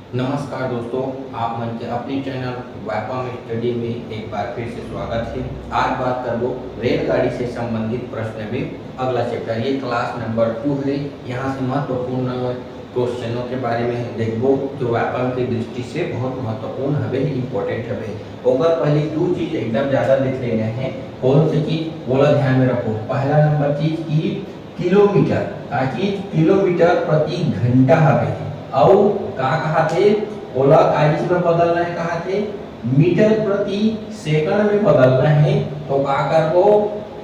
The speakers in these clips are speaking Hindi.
नमस्कार दोस्तों, आप मन के अपने चैनल वाइपम स्टडी में एक बार फिर से स्वागत है। आज बात करबो रेलगाड़ी से संबंधित प्रश्न में अगला चैप्टर, ये क्लास नंबर 2 है। यहाँ से महत्वपूर्ण क्वेश्चनों के बारे में देखबो जो वाइपम की दृष्टि से बहुत महत्वपूर्ण हवे, इम्पोर्टेंट हवे। ओकर पहले दो चीज एकदम ज्यादा देख लेना है। कौन सी चीज बोला ध्यान में रखो। पहला नंबर चीज की किलोमीटर, का चीज किलोमीटर प्रति घंटा हवे और का कहा थे ओला काइज में बदलना है, कहा थे मीटर प्रति सेकंड में बदलना है। तो का करबो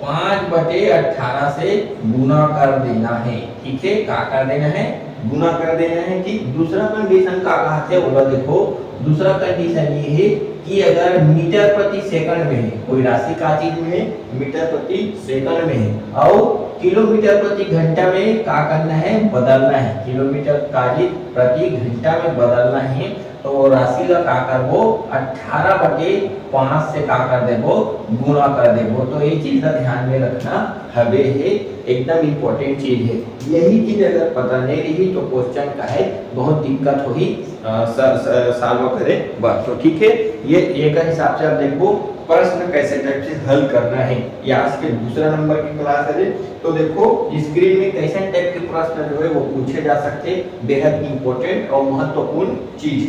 5/18 से गुना कर देना है। ठीक है, का कर देना है, गुना कर देना है। ठीक, दूसरा कंडीशन का कहा थे ओला देखो, दूसरा कंडीशन ये है कि अगर मीटर प्रति सेकंड में है, कोई राशि का चीज में है मीटर प्रति सेकंड में है और किलोमीटर प्रति घंटा में का करना है, बदलना है। किलोमीटर का चीज प्रति घंटा में बदलना है तो राशि का का करबो 18/5 से का कर देबो, गुना कर देबो। तो ये चीज का ध्यान में रखना हवे है, एकदम इम्पोर्टेंट चीज है। यही चीज अगर पता नहीं रही तो क्वेश्चन का है बहुत दिक्कत होगी सॉल्व करे बस। तो ठीक है, ये एक हिसाब से आप देखो प्रश्न कैसे टाइप से हल करना है। या आज के दूसरा नंबर की क्लास है तो देखो स्क्रीन में कैसे टाइप के प्रश्न जो है वो पूछे जा सकते, बेहद इंपॉर्टेंट और महत्वपूर्ण चीज।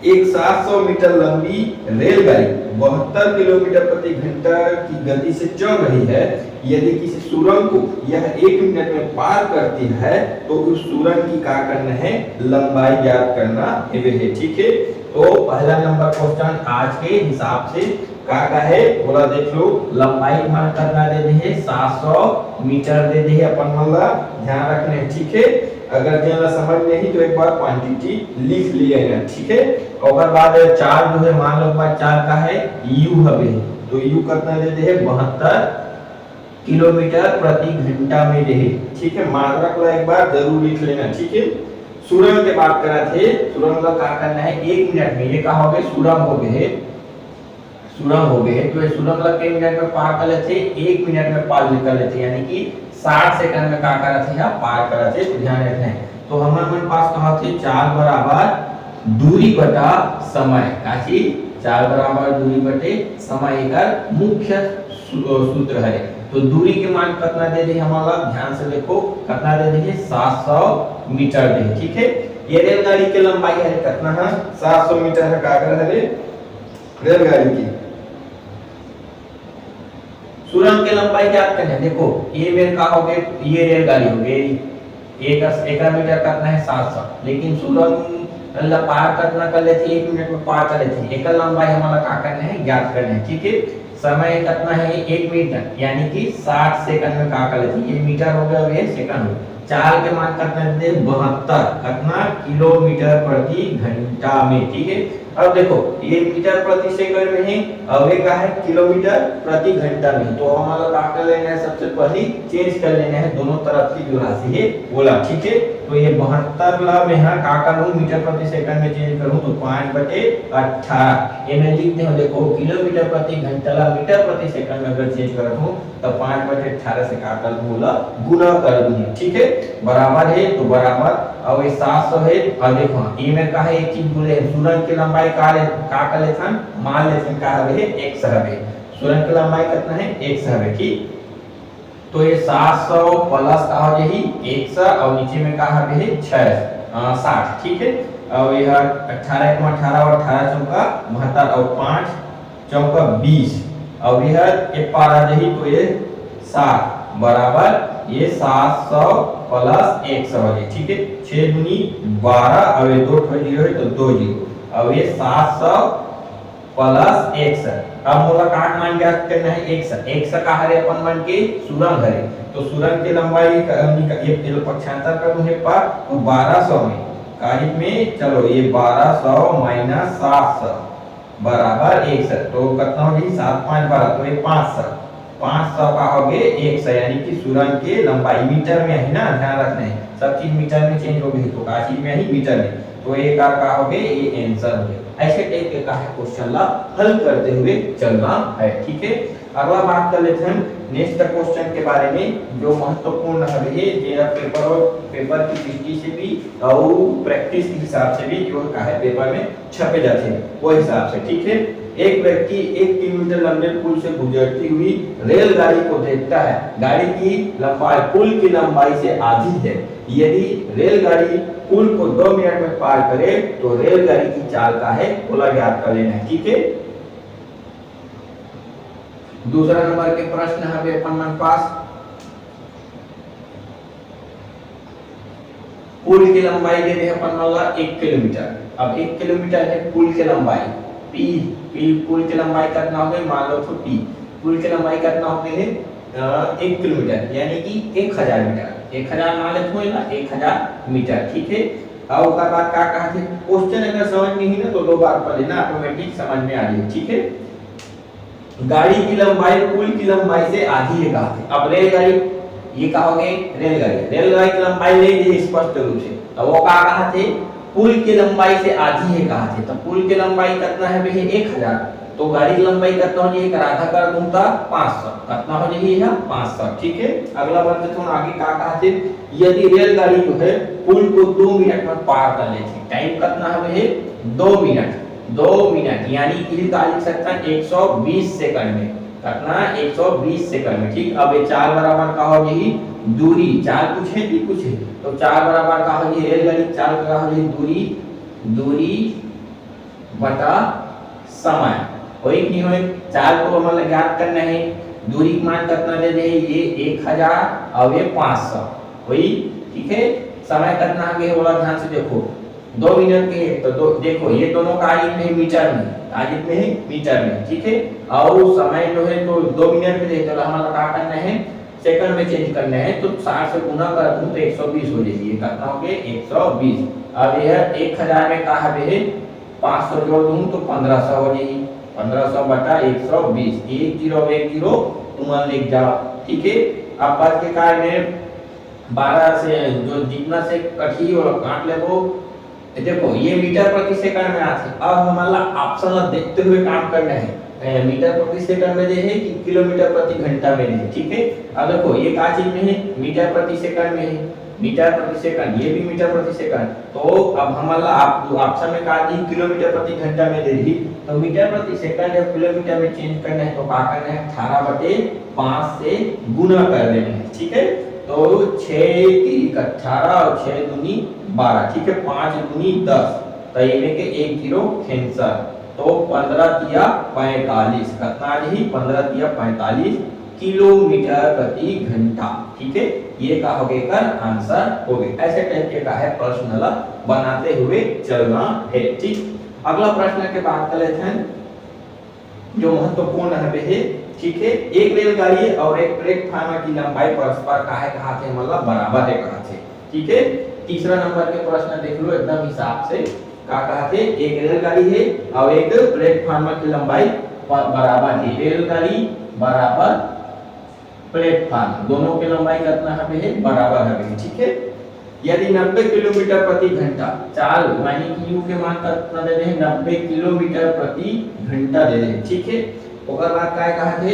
एक 700 मीटर लंबी रेलगाड़ी 72 किलोमीटर प्रति घंटा की गति से चल रही है। यदि किसी सुरंग को यह 1 मिनट में पार करती है तो उस सुरंग की क्या करना है, लंबाई ज्ञात करना है। ठीक है, तो पहला नंबर क्वेश्चन आज के हिसाब से का है बोला देख लो, लंबाई मान करना दे दे 700 मीटर दे दे अपन वाला ध्यान रखने। ठीक है, अगर जेला समझ नहीं तो एक बार क्वांटिटी लिख लिए है। ठीक है, और बाद चार जो है मान लो बात चार का है यू हवे, तो यू कितना दे दे 72 किलोमीटर प्रति घंटा में दे। ठीक है, मात्रा को एक बार जरूर लिख लेना। ठीक है, सुरंग के बात करा थे, सुरंग का क्या करना है 1 मिनट में, ये कहा हो गए सुरंग हो गए, सुरंग हो गए तो ये सुरंग का 1 मिनट में पार कर लेते, 1 मिनट में पार कर लेते, यानी कि 60 सेकंड में क्या करा थे या पार करा थे। तो ध्यान रखना है। तो हमारे पास कहा थे 4 बराबर दूरी बटा समय, का चीज 4 बराबर दूरी बटे समय का मुख्य सूत्र है। तो दूरी के मान कितना दे दे हमारा, ध्यान से देखो कितना दे दे 700 मीटर दे। ठीक है, ये रेलगाड़ी की लंबाई है कितना है 700 मीटर है। का कर है रेलगाड़ी की सुरंग की लंबाई ज्ञात करना है। देखो ये मेरे का हो गए, ये रेलगाड़ी हो गई, एक मीटर कितना है 700, लेकिन सुरंग पार करना कर लेते 1 मिनट में पार कर लेते, एक लंबाई हमारा का करना है ज्ञात करना है। ठीक है, समय कितना है 1 मिनट, यानी कि 60 सेकंड में का कर लेते, ये मीटर हो गया और ये सेकंड हो। चार के मान कितना दे 72 कितना किलोमीटर प्रति घंटा में। ठीक है, अब देखो ये मीटर प्रति सेकंड में है, अब ये का है किलोमीटर प्रति घंटा में। तो हमारा का कर लेना है, सबसे पहले चेंज कर लेना है दोनों तरफ की जो राशि है बोला। ठीक है, तो ये 72 ला में है का कर लूं मीटर प्रति सेकंड में चेंज करूं तो 5/18 ये मैं लिखते हूं। देखो किलोमीटर प्रति घंटा ला मीटर प्रति सेकंड में अगर चेंज कर दूं तो 5/18 से का कर दूंगा गुना कर दूंगा। ठीक है, बराबर है तो बराबर, अब ये 700 है और देखो ये में का है एक चीज बोले सुरंग की लंबाई का कर लेथन, मान लेथन का है x हवे, सुरंग की लंबाई कितना है x हवे। ठीक, तो ये 700 प्लस का हो यही 100 और नीचे में का हवे है 60। ठीक है, और यह 18 1 18 और 18 चौका 72 और 5 चौका 20 और यह एक पार आ जाही तो ये 7 बराबर ये 700 प्लस 100 हो जाए। ठीक है, 6 दूनी 12 और ये 2 जीरो है तो 2 जीरो, अब ये 700 प्लस 100। अब मोला काट मान ज्ञात करना है 100 का हरे अपन मान के सुरंग हरे, तो सुरंग की लंबाई ये पक्षांतर कर दूं पर तो 1200 में कारिक में चलो ये 1200 माइनस 700 बराबर 100, तो कितना हो गई 7 5 12 तो ये 500 का हो गए 100, यानी कि सुरंग की लंबाई मीटर में है ना, ध्यान रखना है सब चीज मीटर में चेंज हो गई तो का चीज में ही मीटर में, तो ये का हो गए ये आंसर हो गया। ऐसे टाइप के का क्वेश्चन ला हल करते हुए चलना है। ठीक है, अगला बात कर लेते हैं नेक्स्ट क्वेश्चन के बारे में जो महत्वपूर्ण है ये पेपर और पेपर की दृष्टि से भी और प्रैक्टिस के हिसाब से भी जो है पेपर में छपे जाते हैं वो हिसाब से, ठीक है। एक व्यक्ति 1 किलोमीटर लंबे पुल से गुजरती हुई रेलगाड़ी को देखता है। गाड़ी की लंबाई पुल की लंबाई से आधी है। यदि रेलगाड़ी पुल को 2 मिनट में पार करे तो रेलगाड़ी की चाल का है गोला ज्ञात कर लेना है, ठीक है। दूसरा नंबर के प्रश्न है अपन पास पुल की लंबाई दे रहे अपन वाला 1 किलोमीटर। अब 1 किलोमीटर है पुल की लंबाई, पी पुल की लंबाई कितना हो गई मान लो तो टी पुल की लंबाई कितना हो गई है 1 किलोमीटर यानी कि 1000 मीटर, 1000 मान लेते हो ना 1000 मीटर, ठीक है। और उसका बाद क्या कहा थे क्वेश्चन अगर समझ नहीं ना तो 2 बार पढ़ लेना ऑटोमेटिक समझ में आ जाएगी, ठीक है। गाड़ी की लंबाई पुल की लंबाई से आधी है कहा थे। अब रेलगाड़ी ये कहोगे रेलगाड़ी की लंबाई ले ली स्पष्ट रूप से, अब वो कहा थे पुल की लंबाई से आधी है कहा थे। तो पुल की लंबाई कितना है भैया 1000, तो गाड़ी की लंबाई कितना हो जाएगी आधा कर दूं तो 500 कितना हो जाएगी है 500, ठीक है। अगला बात देखो आगे क्या कहा थे यदि रेलगाड़ी जो है पुल को 2 मिनट में पार कर लेती, टाइम कितना है भैया 2 मिनट यानी कि लिख सकता है 120 सेकंड में, कितना 120 सेकंड में, ठीक। अब ये 4 बराबर का हो जाएगी दूरी, 4 कुछ है कि कुछ है तो 4 बराबर का हो जाएगी रेलगाड़ी 4 का हो जाएगी दूरी बटा समय, कोई नहीं होए 4 को हमें ज्ञात करना है। दूरी का मान कितना दे दे ये 1000 और ये 500 वही, ठीक है। समय कितना आगे बोला ध्यान से देखो 2 मिनट के तो देखो ये दोनों का आयत में मीटर में, आयत में है मीटर में, ठीक है। और समय जो है तो 2 मिनट में देखो हमारा क्या करना है सेकंड में चेंज करना है तो 60 से गुना कर दूं तो 120 हो जाएगी, ये कितना हो गया 120। अब यह 1000 में कहा है 500 जोड़ दूं तो 1500 हो जाएगी, 1500 बटा 120 1010 तुम लिख जाओ, ठीक है। अब बात के कार्य में 12 से जो जितना से कटी और काट ले वो देखो ये मीटर प्रति सेकंड में आती है। अब हमारा ऑप्शन देखते हुए काम करना है मीटर प्रति सेकंड में दे है कि किलोमीटर प्रति घंटा में दे है, ठीक है। अब देखो ये क्या चीज में है मीटर प्रति सेकंड में है, मीटर प्रति सेकंड ये भी मीटर प्रति सेकंड, तो अब हमारा आप ऑप्शन में कहा दी किलोमीटर प्रति घंटा में दे रही तो मीटर प्रति सेकंड या किलोमीटर में चेंज करना है तो क्या करना है 18/5 से गुना कर देना है, ठीक है। तो 6 18 और 6 दूनी 12, ठीक है। 5 दूनी 10 तो ये में के 1 0 कैंसर तो 15 तिया 45 कितना रही 15 तिया 45 किलोमीटर प्रति घंटा, ठीक है। ये का हो गया कर आंसर हो गया। ऐसे टाइप के का है प्रश्न बनाते हुए चलना है, ठीक। अगला प्रश्न के बात कर लेते हैं जो महत्वपूर्ण है, ठीक है। एक रेलगाड़ी और एक प्लेटफार्म की लंबाई परस्पर का है कहा थे मतलब बराबर है कहा थे, ठीक है। तीसरा नंबर के प्रश्न देख लो एकदम हिसाब से क्या कहा थे एक रेलगाड़ी है और एक प्लेटफार्म की लंबाई बराबर है, रेलगाड़ी बराबर प्लेटफार्म दोनों की लंबाई कितना है बराबर है, ठीक है। यदि 90 किलोमीटर प्रति घंटा चाल यानी कि यू के मान कितना दे रहे हैं 90 किलोमीटर प्रति घंटा दे रहे हैं, ठीक है। ओकर बाद क्या कहा थे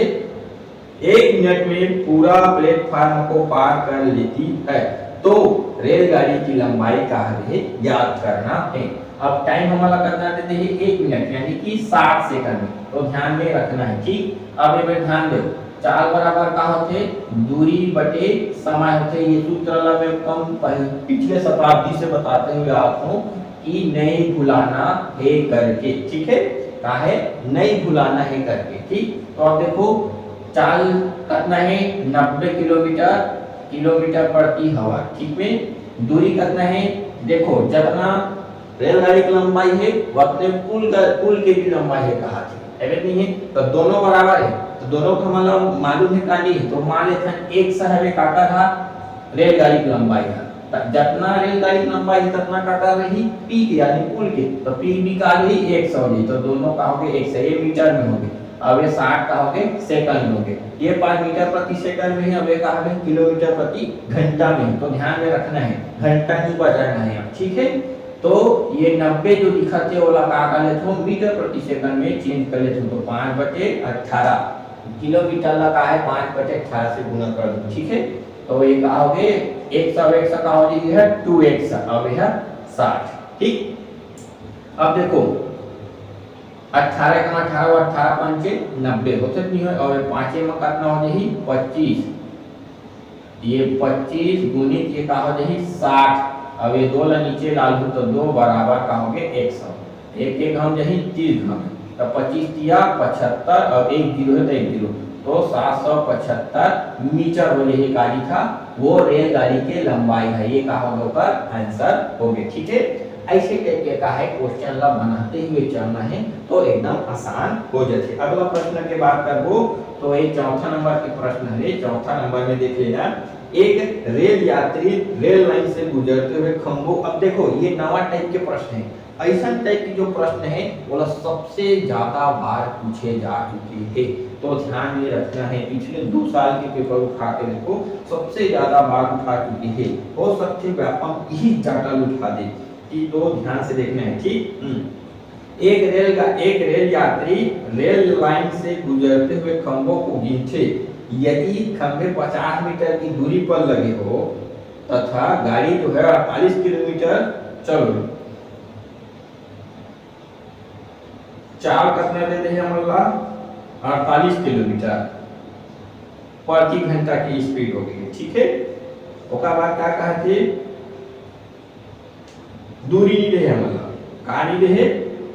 1 मिनट में पूरा प्लेटफार्म को पार कर लेती है तो रेलगाड़ी की लंबाई का है ज्ञात करना है। अब टाइम हमारा करना देते हैं 1 मिनट यानी कि 60 सेकंड में, तो ध्यान में रखना है, ठीक। अब ये ध्यान दो चाल बराबर का होते दूरी बटे समय होते, ये सूत्र में कम पिछले शताब्दी से बताते हुए आता हूं कि नहीं भुलाना है करके, ठीक है। का है नहीं भुलाना है करके, ठीक। तो अब देखो चाल कितना है 90 किलोमीटर प्रति हवा, ठीक में दूरी कितना है देखो जितना रेलगाड़ी की लंबाई है उतने पुल की भी लंबाई है कहा थी एवं नहीं है तो दोनों बराबर है तो दोनों का मतलब मालूम है का नहीं तो मान लेते हैं एक शहर में काटा था रेलगाड़ी की लंबाई है जितना रेलगाड़ी की लंबाई है उतना काटा रही पी की यानी पुल के तो पी भी का रही 100 जी तो दोनों का हो गए 100 ये मीटर में हो गए, अब ये 60 का हो गए सेकंड में हो गए, ये 5 मीटर प्रति सेकंड में है, अब ये का है किलोमीटर प्रति घंटा में, तो ध्यान में रखना है घंटा ही बजाना है, ठीक है। तो ये 90 जो दिखाते वाला का कर लेते हो मीटर प्रति सेकंड में चेंज कर लेते हो तो 5/18 किलोमीटर लगा है 5/18 से गुना कर दो, ठीक है। तो ये कहा हो गए 100 का हो जाएगी है 2x अब यह 60, ठीक। अब देखो 18 का 18 और 18 पंचे 90 होते नहीं है, और 5 में कितना हो जाएगी 25, ये 25 गुणित ये का हो जाएगी 60। अब ये 2 ला नीचे डाल दूं तो 2 बराबर का हो गए 100, एक एक हम जही 30 घम, तो 25 दिया 75 और 1 0 है तो 1 0, तो 775 मीटर हो यही गाड़ी था, वो रेलगाड़ी की लंबाई है। ये कहा होगा ऊपर आंसर हो गए, ठीक है। ऐसे टाइप का है क्वेश्चन ला बनाते हुए चलना है तो एकदम आसान हो जाते। अगला प्रश्न के बात करबो तो ये चौथा नंबर के प्रश्न है। चौथा नंबर में देख लेना, एक रेल यात्री रेल लाइन से गुजरते हुए खंभों, अब देखो ये नवा टाइप के प्रश्न है, ऐसा टाइप के जो प्रश्न है वो सबसे ज्यादा बार पूछे जा चुके हैं, तो ध्यान में रखना है। पिछले 2 साल के पेपर उठा के देखो, सबसे ज्यादा बार उठा चुके हैं, हो सकते व्यापक यही जाटल उठा दे, तो ध्यान से देखना है, ठीक। एक रेल यात्री रेल लाइन से गुजरते हुए खंभों को गिनते, यदि खंभे 50 मीटर की दूरी पर लगे हो तथा गाड़ी जो है 48 किलोमीटर चल रही, चाल कितना देते हैं हमला 48 किलोमीटर प्रति घंटा की स्पीड हो गई, ठीक है। ओका बाद क्या कहा थे, दूरी नहीं दे हमला, गाड़ी दे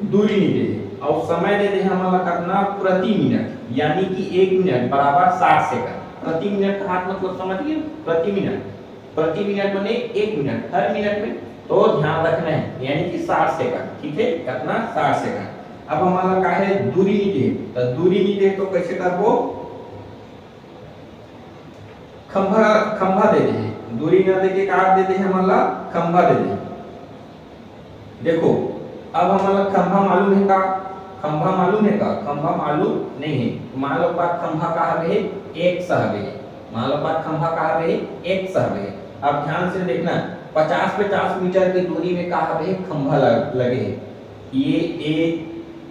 दूरी नहीं दे, और समय दे हमला कितना प्रति मिनट, यानी कि 1 मिनट बराबर 60 सेकंड। प्रति मिनट का हाथ मतलब समझिए, प्रति मिनट माने 1 मिनट, हर मिनट में, तो ध्यान रखना है, यानी कि 60 सेकंड, ठीक है, कितना 60 सेकंड। अब हमारा का है दूरी नहीं दे, तो दूरी नहीं दे तो कैसे करबो, खंभा दे दे, दूरी ना दे के काट दे दे हमारा खंभा दे दे। देखो अब हमारा खंभा मालूम है का, खंभा मालूम है का, खंभा मालूम नहीं है, मान लो बात खंभा का है 100 है, मान लो बात खंभा का है 100 है। अब ध्यान से देखना 50 मीटर की दूरी में कहा है खंभा लगे, ये एक,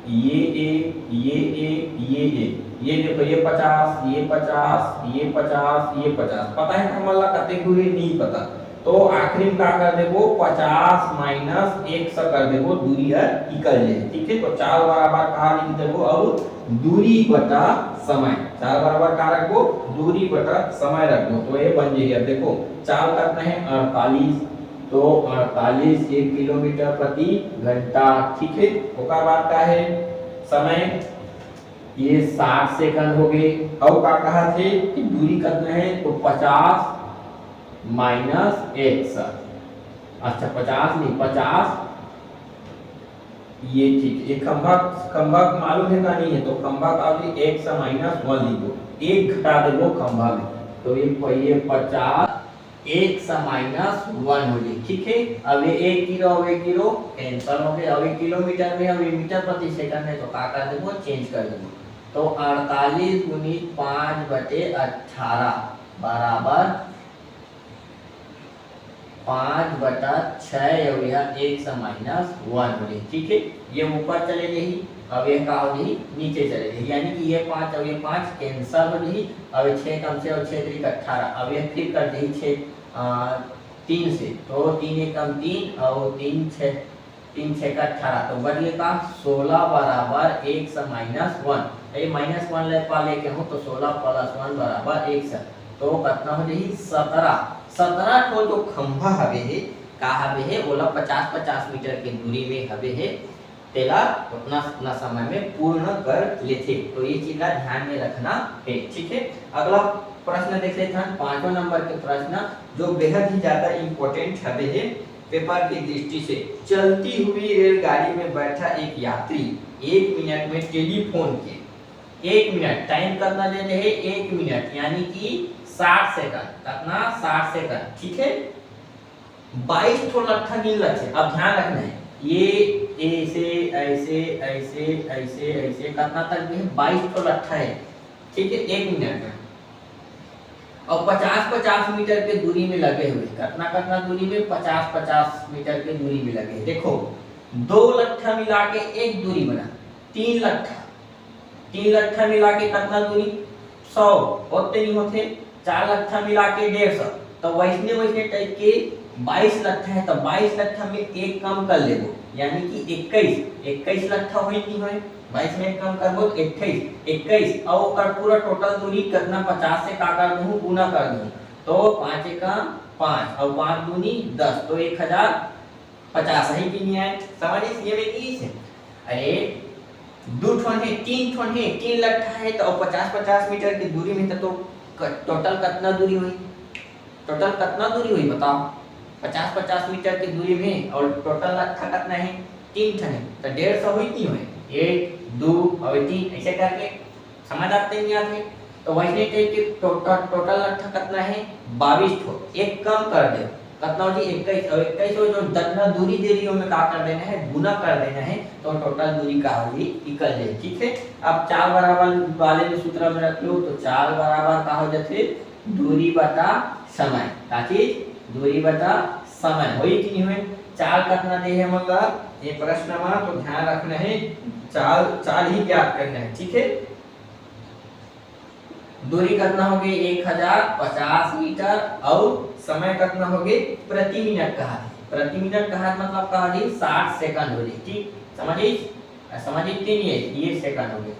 ये एक, ये एक, ये देखो ये 50, ये 50, ये 50, ये 50, पता है हमारा कते दूरी नहीं पता, तो आखिरी में क्या कर देबो 50 माइनस 100 कर देबो, दूरी है निकल जाए, ठीक है। तो 4 बराबर कहा लिख देबो, अब दूरी बटा समय, 4 बराबर का रखबो दूरी बटा समय रख दो, तो ये बन जाएगी। अब देखो चाल कितना है 48, तो 48 1 किलोमीटर प्रति घंटा, ठीक है। ओकर बाद का है समय, ये 60 सेकंड हो गए। और क्या कहा थे कि दूरी कितना है, तो 50 माइनस 100, अच्छा 50 नहीं 50, ये ठीक, ये खंभा मालूम है का नहीं है, तो खंभा का भी 100 माइनस 1 लिख दो, 1 घटा दे वो खंभा में, तो ये 50 100 माइनस 1 हो गई, ठीक है। अब ये 1 किलो कैंसिल हो गए, अब ये किलोमीटर में, अब ये मीटर प्रति सेकंड है, तो क्या कर देबो चेंज कर देबो, तो 48 गुणित 5/18 बराबर 5/6 और यह 100 माइनस 1 हो गई, ठीक है। ये ऊपर चले गई, अब ये का हो गई नीचे चले गई, यानी कि ये 5 और ये 5 कैंसिल हो गई, अब 6 कम से और 6 3 18, अब ये फिर कर दी 6 3 से, तो 3 1 कम 3 और 3 6 का 18, तो बढ़िए का 16 बराबर 100 माइनस 1, ये माइनस 1 ले पा लेके हो, तो 16 प्लस 1 बराबर 100, तो कितना हो जाएगी 17 को जो खंभा हवे है का हवे है ओला 50 मीटर के दूरी में हवे है, तेला उतना समय में पूर्ण कर लेते, तो ये चीज का ध्यान में रखना है, ठीक है। अगला प्रश्न देख लेते हैं, 5वां नंबर के प्रश्न जो बेहद ही ज्यादा इंपॉर्टेंट हवे है पेपर की दृष्टि से। चलती हुई रेलगाड़ी में बैठा एक यात्री 1 मिनट में टेलीफोन के 1 मिनट टाइम कितना दे रहे हैं 1 मिनट, यानी कि 60 सेकंड, कितना 60 सेकंड, ठीक है। 22 ठो लट्ठा गिन लच्छे, अब ध्यान रखना है ये ऐसे ऐसे ऐसे ऐसे ऐसे कितना तक भी है 22 ठो लट्ठा है, ठीक है, 1 मिनट में, और 50 मीटर के दूरी में लगे हुए, कितना दूरी में 50 मीटर के दूरी में लगे। देखो 2 लट्ठा मिला के एक दूरी बना, 3 लट्ठा तीन लट्ठा मिला के कितना दूरी 100 होते नहीं होते, चार लट्ठा मिला के 150, तो वैसने वैसने टाइप के 22 लट्ठा है तो 22 लट्ठा में एक कम कर लेबो, यानी कि 21 लट्ठा होई नहीं होई, 22 में एक कम करबो तो 21 और ओकर पूरा टोटल दूरी कितना 50 से का कर दूं गुना कर दूं, तो 5 एकम 5 और 5 दूनी 10, तो 1050 है कि नहीं है, समझिए ये में की है। अरे दो ठोन है, तीन ठोन है, तीन लट्ठा है तो 50-50 मीटर की दूरी में तो टोटल कितना दूरी हुई, टोटल कितना दूरी हुई बताओ, 50-50 मीटर की दूरी में और टोटल लट्ठा कितना है, तीन ठन है तो 150 हुई नहीं हुई, 1 2 और 3 ऐसे करके समझ आते नहीं आते, तो वैसे टाइप के टोटल लट्ठा कितना है 22 ठो, एक कम कर दे कितना हो जी 21 और 21 जो जितना दूरी दे रही है हमें क्या कर देना है गुना कर देना है, तो टोटल दूरी का होगी निकल जाए, ठीक है। अब 4 बराबर वाले में सूत्र में रख लो, तो 4 बराबर का हो जाते दूरी बटा समय, का चीज दूरी बटा समय होई कि नहीं होई, 4 कितना दे है मतलब ये प्रश्न में, तो ध्यान रखना है 4 ही ज्ञात करना है, ठीक है। दूरी कितना हो गई 1050 मीटर और समय कितना हो गए प्रति मिनट कहा, प्रति मिनट कहा मतलब कहा जी 60 सेकंड हो गई, ठीक समझिए नहीं है ये सेकंड हो गए।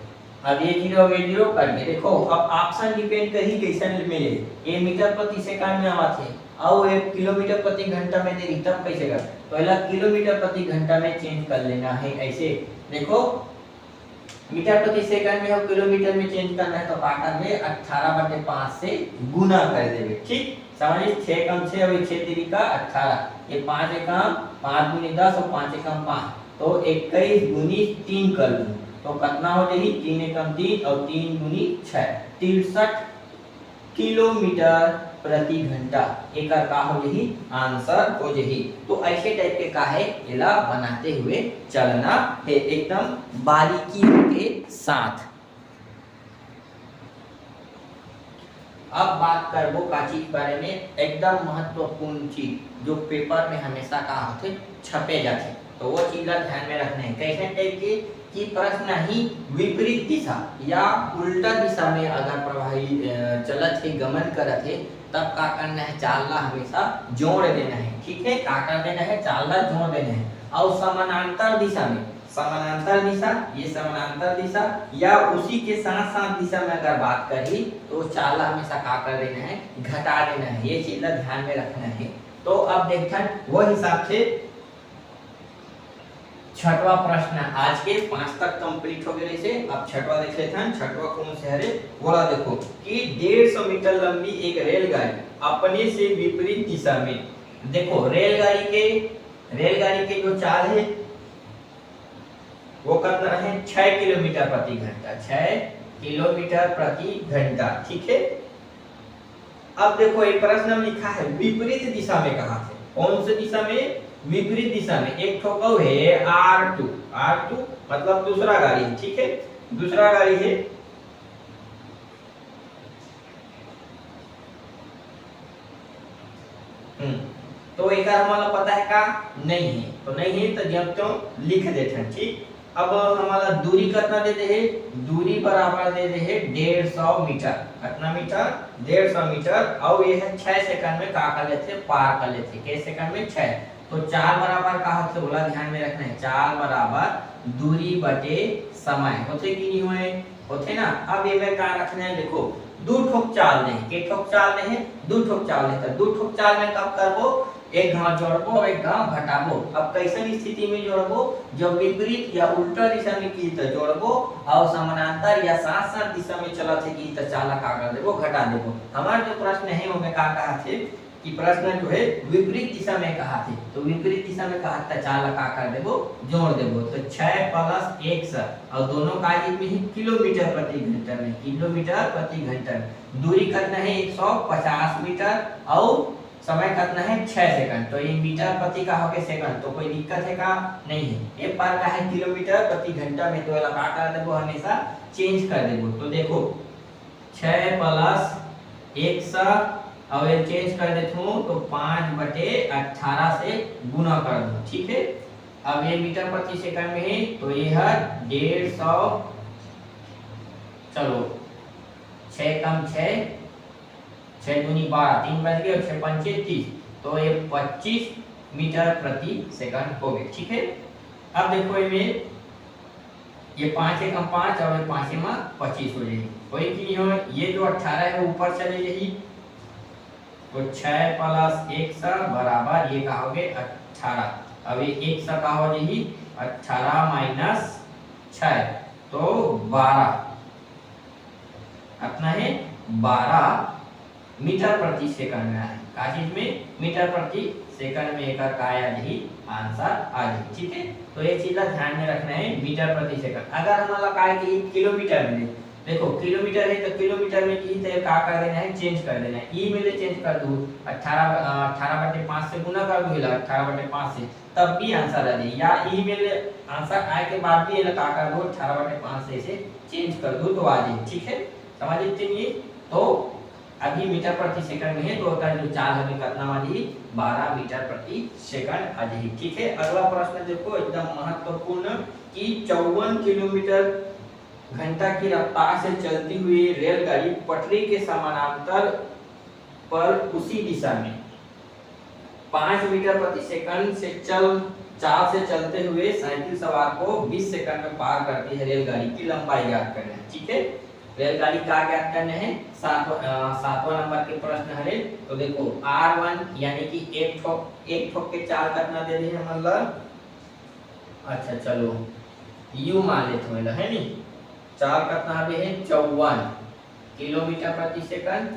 अब ये 0 हो गए 0 करके देखो, अब ऑप्शन डिपेंड करी कैसे मिले, ये मीटर प्रति सेकंड में आवा थे और ये किलोमीटर प्रति घंटा में दे रही, तब कैसे कर, पहला किलोमीटर प्रति घंटा में चेंज कर लेना है, ऐसे देखो मीटर प्रति सेकंड में और किलोमीटर में चेंज करना है तो का करबे 18/5 से गुना कर देबे, ठीक समझिए 6 कम 6 और 6 3 का 18, ये 5 एकम 5 दूनी 10 और 5 एकम 5, तो 21 गुनी 3 कर लूं तो कितना हो जाएगी 3 एकम 3 और 3 गुनी 6 63 किलोमीटर प्रति घंटा, एक का हो जाही आंसर हो जाही। तो ऐसे टाइप के का है इला बनाते हुए चलना है एकदम बारीकी के साथ। अब बात करबो का चीज बारे में एकदम महत्वपूर्ण चीज जो पेपर में हमेशा का होते छपे जाते, तो वो चीज ला ध्यान में रखना है, कैसे टाइप के कि प्रश्न ही विपरीत दिशा या उल्टा दिशा में अगर प्रवाही चलत है गमन करत है तब का करना है चाल ला हमेशा जोड़ देना है, ठीक है, का कर देना है चाल ला जोड़ देना है। और समानांतर दिशा में, समानांतर दिशा ये समानांतर दिशा या उसी के साथ साथ दिशा में अगर बात करी तो चाल ला हमेशा का कर देना है घटा देना है, ये चीज ला ध्यान में रखना है। तो अब देखते वो हिसाब से छठवा प्रश्न आज के 5 तक कंप्लीट हो गए से, अब छठवा देख लेते हैं, छठवा कौन से है बोला देखो कि 150 मीटर लंबी एक रेलगाड़ी अपने से विपरीत दिशा में, देखो रेलगाड़ी के जो चाल है वो कितना है 6 किलोमीटर प्रति घंटा, 6 किलोमीटर प्रति घंटा, ठीक है। अब देखो एक प्रश्न में लिखा है विपरीत दिशा में, कहा है कौन सी दिशा में, विपरीत दिशा में, एक ठोकाव है R2 मतलब दूसरा गाड़ी है, ठीक है, दूसरा गाड़ी है तो एक हमारा पता है का नहीं है, तो नहीं है तो जब तो लिख देते हैं, ठीक। अब हमारा दूरी कितना देते हैं, दूरी बराबर दे दे है 150 मीटर, कितना मीटर 150 मीटर और ये है 6 सेकंड में का कर लेते पार कर लेते, किस सेकंड में 6, तो 4 बराबर का होते बोला ध्यान में रखना है, 4 बराबर दूरी बटे समय होते कि नहीं हुए होते ना। अब ये में का रखना है देखो दो ठोक चाल दे, के ठोक चाल दे है दो ठोक चाल दे, दो ठोक चाल में कब करबो एक घाव जोड़बो और एक घाव घटाबो। अब कैसन स्थिति में जोड़बो, जब विपरीत या उल्टा दिशा में की तो जोड़बो और समानांतर या साथ साथ दिशा में चलत है की तो चाला का कर देबो घटा देबो। हमारा जो प्रश्न है वो में का कहा थे कि प्रश्न जो है विपरीत दिशा में कहा थे, तो विपरीत दिशा में कहा था चाला का कर देबो जोड़ देबो, तो 6 + 1 और दोनों का में ही किलोमीटर प्रति घंटा में, किलोमीटर प्रति घंटा, दूरी कितना है 150 मीटर और समय कितना है 6 सेकंड, तो ये मीटर प्रति का हो के सेकंड, तो कोई दिक्कत है का नहीं है। ये पर का है किलोमीटर प्रति घंटा में, तो वाला का कर देबो हमेशा चेंज कर देबो, तो देखो 6 + 1 और ये चेंज कर देता हूँ तो 5/18 से गुना कर दूं, ठीक है। अब ये मीटर प्रति सेकंड में है तो ये है 150 चलो 6 कम 6, 6 दूनी 12, 3 बच गए और 6 पंचे 30, तो ये 25 मीटर प्रति सेकंड हो गए। ठीक है, अब देखो इनमें ये 5 एकम 5 और 5 में 25 हो जाएगी, वही कि नहीं हो, ये जो 18 है ऊपर चले जाएगी, तो 6 प्लस 1 बराबर ये कहा हो गए 18, अब ये 1 का हो जाएगी 18 माइनस 6, तो 12, अपना है 12 मीटर प्रति सेकंड में है, का चीज में मीटर प्रति सेकंड में एक का आया यही आंसर आ जाए। ठीक है, तो ये चीज ध्यान में रखना है, मीटर प्रति सेकंड। अगर हमारा का है कि किलोमीटर में, देखो किलोमीटर है तो किलोमीटर में की तो का कर देना है, चेंज कर देना है, ई में ले चेंज कर दूं 18/5 से गुना कर दूं 18/5 से, तब भी आंसर आ जाए, या ई में ले आंसर आए के बाद भी ये का कर दो 18/5 से इसे चेंज कर दूं तो आ जाए। ठीक है, समझ लेते हैं। तो अभी मीटर प्रति सेकंड में है, तो होता है जो 4 हमें कितना वाली 12 मीटर प्रति सेकंड आ जाएगी। ठीक है, अगला प्रश्न देखो एकदम महत्वपूर्ण कि 54 किलोमीटर घंटा की रफ्तार से चलती हुई रेलगाड़ी पटरी के समानांतर पर उसी दिशा में 5 मीटर प्रति सेकंड से चाल से चलते हुए साइकिल सवार को 20 सेकंड में पार करती है, रेलगाड़ी की लंबाई ज्ञात करना है। ठीक है, रेलगाड़ी का ज्ञात करना है, 7वां नंबर के प्रश्न है। तो देखो R1 यानी कि एक ठोक के चाल कितना दे रही है, मतलब अच्छा चलो यू मान लेते है नी, चाल कितना है 54 किलोमीटर प्रति सेकंड।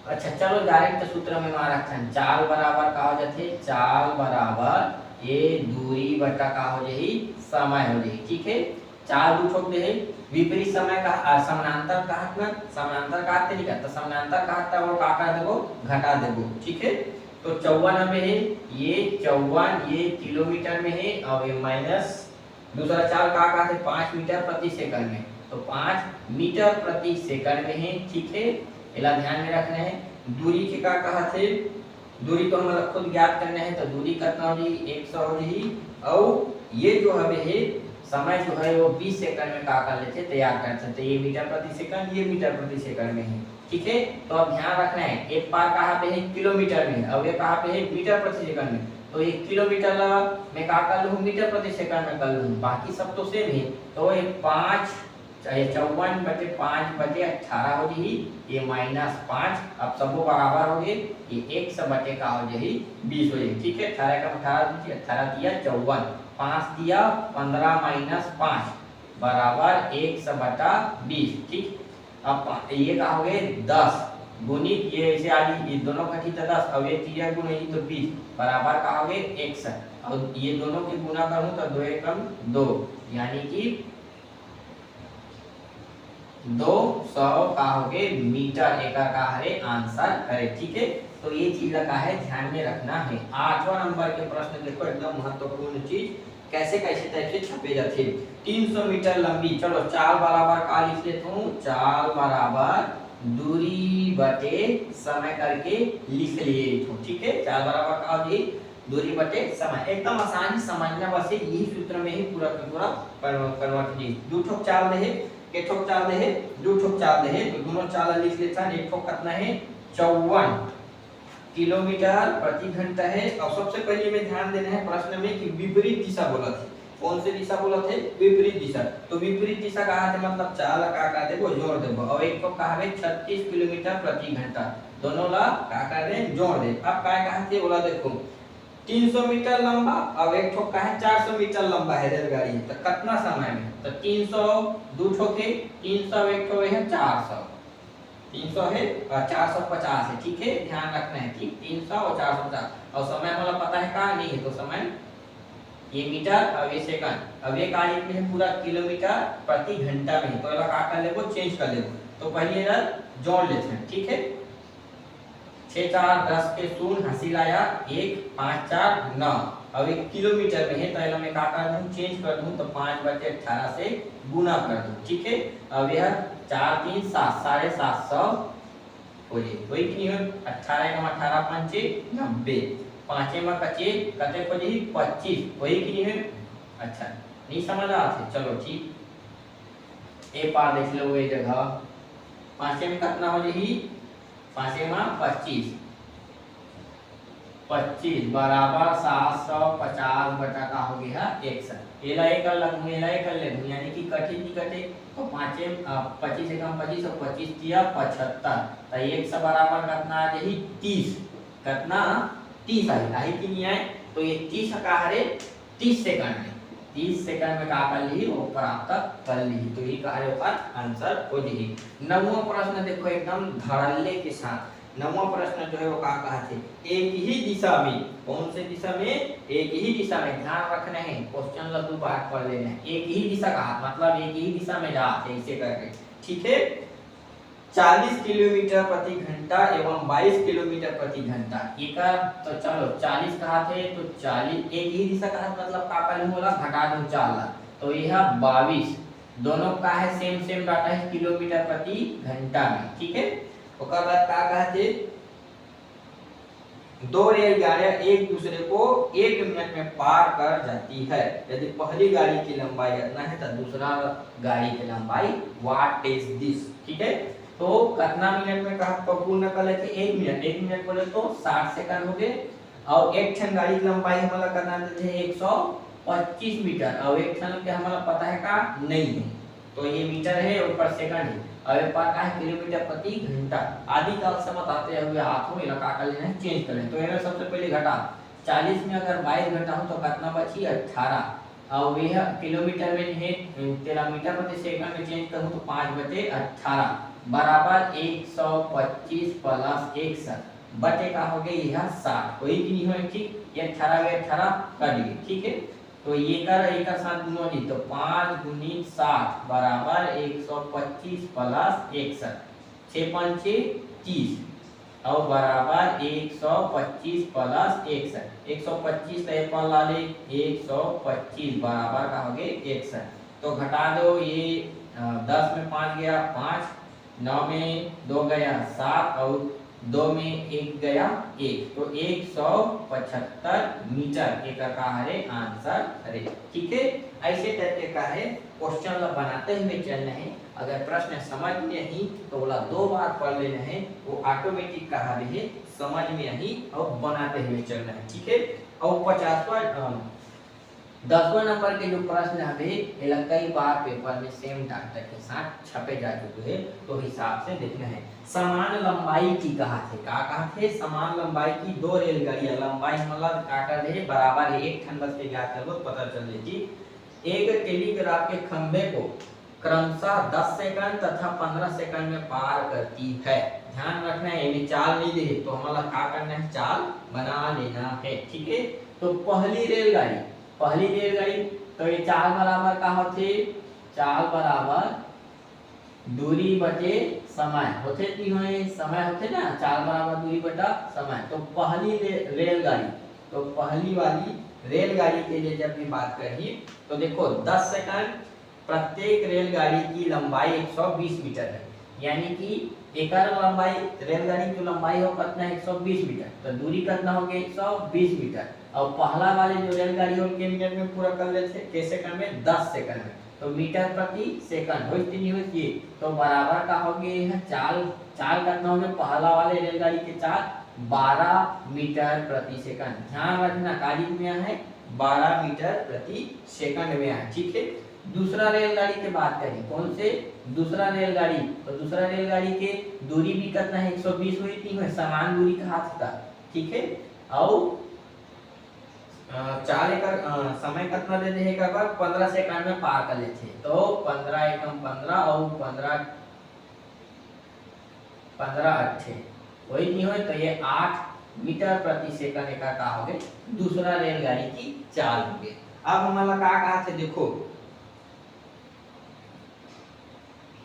अच्छा चलो डायरेक्ट सूत्र में मार रखते हैं, चाल बराबर का हो जाते, चाल बराबर ये दूरी बटा का हो जाही समय हो जाही। ठीक है, चाल दू ठोक दे, विपरीत समय का समानांतर का हाथ में समानांतर का हाथ नहीं करता, समानांतर का हाथ वो का कर देबो घटा देबो। ठीक है, तो 54 में है, ये 54 ये किलोमीटर में है, और ये माइनस दूसरा चाल का है 5 मीटर प्रति सेकंड में, तो 5 मीटर प्रति सेकंड में है। ठीक है, इला ध्यान में रखना है। दूरी के का कहा थे, दूरी तो हम खुद ज्ञात करना है, तो दूरी कितना हो जाएगी 100 हो जाएगी, और ये जो है समय जो है वो 20 सेकंड में का कर लेते तैयार कर सकते, ये मीटर प्रति सेकंड, ये मीटर प्रति सेकंड में है। ठीक है, तो अब ध्यान रखना है, एक बार कहाँ पे है किलोमीटर में, अब ये कहाँ पे है मीटर प्रति सेकंड में, तो ये किलोमीटर में का कर लूँ मीटर प्रति सेकंड में कर लूँ, बाकी सब तो सेम है। तो ये 5 54/5/18 हो जाएगी, ये -5, अब सबको बराबर हो गए, ये 100 का हो जाएगी 20 हो जाएगी। ठीक है, 18 का 18 दिया 54, 5 दिया 15 - 5 बराबर 100/20। ठीक, अब ये का हो गए 10 गुणित ये ऐसे आदि, ये दोनों घटी तो 10, अब ये 3 गुना ही तो 20 बराबर का हो गए 61, और ये दोनों के गुना करूं तो 2 एकम 2, यानी कि 200 का हो गए मीटर एक का है आंसर है। ठीक है, तो ये चीज का है ध्यान में रखना है। 8वां नंबर के प्रश्न देखो एकदम महत्वपूर्ण चीज, कैसे कैसे टाइप से छपे जाते, 300 मीटर लंबी, चलो चाल बराबर का लिख लेता हूँ, चाल बराबर दूरी बटे समय करके लिख लिए। ठीक है, चाल बराबर का हो दूरी बटे समय, एकदम आसान समझना, बस यही सूत्र में ही पूरा पूरा कन्वर्ट कीजिए। दो ठोक चाल दे, एक ठोक चाल दे, दो ठोक चाल दे, तो दोनों चाल लिख लेता है। एक ठोक कितना है 54 किलोमीटर प्रति घंटा है। और सबसे पहले में ध्यान देना है प्रश्न में कि विपरीत दिशा बोला थे, कौन से दिशा बोला थे, विपरीत दिशा। तो विपरीत दिशा कहा थे मतलब चाल का देबो जोड़ देबो, और एक को कहा है 36 किलोमीटर प्रति घंटा, दोनों ला का कर दे जोड़ दे। अब काय कहा थे बोला देखो 300 मीटर लंबा, अब एक ठोक का है 400 मीटर लंबा है रेलगाड़ी, तो कितना समय में, तो 300 दो ठोक है, 300 एक ठोक है 400, 300 है और 450 है। ठीक है, ध्यान रखना है, ठीक 300 और 450, और समय हमारा पता है का नहीं है, तो समय ये मीटर और ये सेकंड, अब ये का लिखते हैं पूरा किलोमीटर प्रति घंटा में, तो का कर लेबो चेंज कर लेबो, तो पहले इधर जोड़ लेते हैं। ठीक है, 6 4 10 के शून्य हासिल आया 1 5 4 9, अब 1 किलोमीटर में है तो मैं का कर दूं चेंज कर दूं, तो 5/18 से गुना कर दूं। ठीक है, अब यह 4 3 7 750 हो जाए, वही कि नहीं 18 का 18 पंचे 90, पांचे में कचे कते हो जाए 25, वही कि नहीं है। अच्छा नहीं समझ रहा थे, चलो ठीक ए पार देख लो ये जगह 5 में कितना हो जाएगी 5 में 25 25 बराबर 750 बटा का हो गया 100। एला एक अलग मेला एक अलग यानी कि कटे की कटे तो 5 25 एकम 25 और 25 दिया 75 तो 100 बराबर कितना आ जाएगी 30 कितना 30 आई कि नहीं आए तो ये 30 का है 30 सेकंड में 30 सेकंड में का कर ली वो प्राप्त कर ली तो ये कहा ऊपर आंसर हो जाएगी। नौवां प्रश्न देखो एकदम धड़ल्ले के साथ। नौवां प्रश्न जो है वो कहा थे एक ही दिशा में कौन से दिशा में एक ही दिशा में ध्यान रखना है क्वेश्चन ला 2 बार पढ़ लेना है। एक ही दिशा का मतलब एक ही दिशा में जाते ऐसे करके ठीक है 40 किलोमीटर प्रति घंटा एवं 22 किलोमीटर प्रति घंटा एक तो चलो 40 कहा थे तो 40 एक ही दिशा का मतलब का पहले होला घटा दो 4 ला तो यह 22 दोनों का है सेम डाटा है किलोमीटर प्रति घंटा में ठीक है। ओकर बाद का कहते दो रेलगाड़ियां एक दूसरे को 1 मिनट में पार कर जाती है। यदि पहली गाड़ी की लंबाई इतना है तो दूसरा गाड़ी की लंबाई व्हाट इज दिस ठीक है। तो कितना मिनट में कहा पूर्ण कर लेते 1 मिनट बोले तो 60 सेकंड हो गए और एक ठन गाड़ी की लंबाई हमारा करना देते हैं 125 मीटर और एक ठन के हमारा पता है का नहीं है तो ये मीटर है ऊपर सेकंड है और ये पार का है किलोमीटर प्रति घंटा। आदि काल से बताते हुए हाथों इलाका का लेना है चेंज करें तो ये सबसे पहले घटा 40 में अगर 22 घटा हो तो कितना बची 18 और यह किलोमीटर में है तेरा मीटर प्रति सेकंड में चेंज करूं तो 5/18 बराबर 125 प्लस 61 बटे का हो गया यह 60 कोई भी नहीं हो ठीक ये 18 कर दिए ठीक है। तो ये कर एक साथ गुणो दी तो 5 × 60 बराबर 125 प्लस 61 6 5 30 और बराबर 125 प्लस 61 125 तो एक ला ले 125 बराबर का हो गया 61 तो घटा दो ये 10 में 5 गया 5 9 में 2 गया 7 और 2 में 1 गया 1 तो 175 मीटर एक का है आंसर अरे ठीक है। ऐसे तरीके का है क्वेश्चन बनाते हुए चलना है। अगर प्रश्न समझ में नहीं तो बोला 2 बार पढ़ लेना है वो ऑटोमेटिक कहा है समझ में नहीं और बनाते हुए चलना है ठीक है। और 50वां 10वां नंबर के जो प्रश्न है ये कई बार पेपर में सेम डाटा के साथ छपे जा चुके हैं तो हिसाब से देखना है। समान लंबाई की कहा थे समान लंबाई की 2 रेलगाड़ियां लंबाई मतलब का कर दे बराबर है एक ठन बस के ज्ञात कर लो पता चल जाएगी। एक टेलीग्राफ के खंभे को क्रमशः 10 सेकंड तथा 15 सेकंड में पार करती है। ध्यान रखना है ये चाल नहीं दे तो हमारा क्या करना है चाल बना लेना है ठीक है। तो पहली रेलगाड़ी तो ये चाल बराबर का होते चाल बराबर दूरी बटे समय होते की होए समय होते ना चाल बराबर दूरी बटा समय। तो पहली रेलगाड़ी तो पहली वाली रेलगाड़ी के लिए जब भी बात करी तो देखो 10 सेकंड प्रत्येक रेलगाड़ी की लंबाई 120 मीटर है यानी कि एक लंबाई रेलगाड़ी की लंबाई हो कितना 120 मीटर तो दूरी कितना हो गया 120 मीटर और पहला वाले जो रेलगाड़ी हो उनके मिनट में पूरा कर लेते कैसे सेकंड में 10 सेकंड में तो मीटर प्रति सेकंड होती नहीं होती तो बराबर का हो गया है चाल कितना हो गया पहला वाले रेलगाड़ी के चाल 12 मीटर प्रति सेकंड। ध्यान रखना कार्य में है 12 मीटर प्रति सेकंड में है ठीक है। दूसरा रेलगाड़ी की बात करें कौन से दूसरा रेलगाड़ी तो दूसरा रेलगाड़ी के दूरी भी कितना है 120 हुई थी समान दूरी का हाथ था ठीक है। और चाल का समय कितना देते हैं एक बार 15 सेकंड में पार कर लेते हैं तो 15 एकम 15 और 15 8 वही नहीं हो तो ये 8 मीटर प्रति सेकंड का हो गए दूसरा रेलगाड़ी की चाल हो गए। अब हमारा क्या कहा थे देखो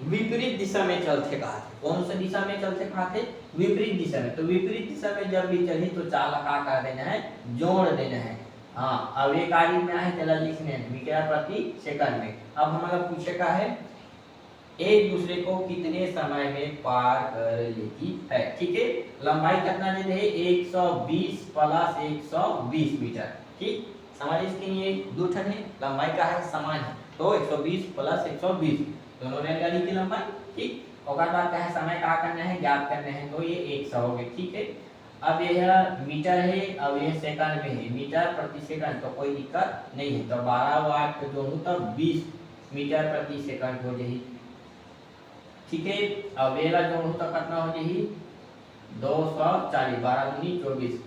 विपरीत दिशा में चलते कहा थे कौन सा दिशा में चलते कहा थे विपरीत दिशा में। तो विपरीत दिशा में जब भी चली तो चाल का कर देना है जोड़ देना है। हाँ अब एक कार्य में है चला लिखने मीटर प्रति सेकंड में। अब हमारा पूछे का है एक दूसरे को कितने समय में पार कर लेती है ठीक है। लंबाई कितना देते हैं 120 प्लस 120 मीटर ठीक समझ इसके लिए 2 ठन है लंबाई का है समान है तो 120 प्लस 120 दोनों रेलगाड़ी की लंबाई, ठीक। और बाद क्या है, समय का करना है, ज्ञात करना है, तो ये 100 हो गए, ठीक है। अब यह मीटर है, अब यह सेकंड में है, मीटर प्रति सेकंड, तो कोई दिक्कत नहीं है। तो 12 वाट तो दोनों तब 20 मीटर प्रति सेकंड हो जाही, ठीक है। अब वेला जो होता कितना हो जाही 240, 12 दूनी 24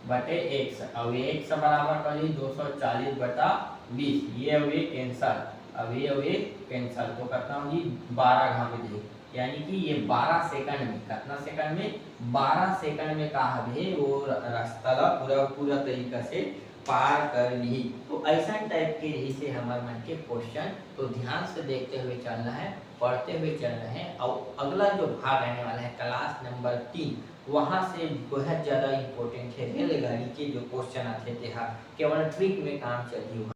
बटे 100। अब ये 100 बराबर कर ली 240 बटा 20, ये हुए कैंसल। अब ये हुए कैंसल, तो कितना होगी 12 घाव दे, यानी कि ये 12 सेकंड में, कितना सेकंड में 12 सेकंड में का है वो रास्ता ला पूरा तरीका से पार कर ली। तो ऐसा टाइप के रही से हमारे मन के क्वेश्चन, तो ध्यान से देखते हुए चलना है, पढ़ते हुए चलना है। और अगला जो भाग आने वाला है क्लास नंबर 3, वहां से बहुत ज्यादा इंपॉर्टेंट है रेलगाड़ी के जो क्वेश्चन आते थे, केवल ट्रिक में काम चली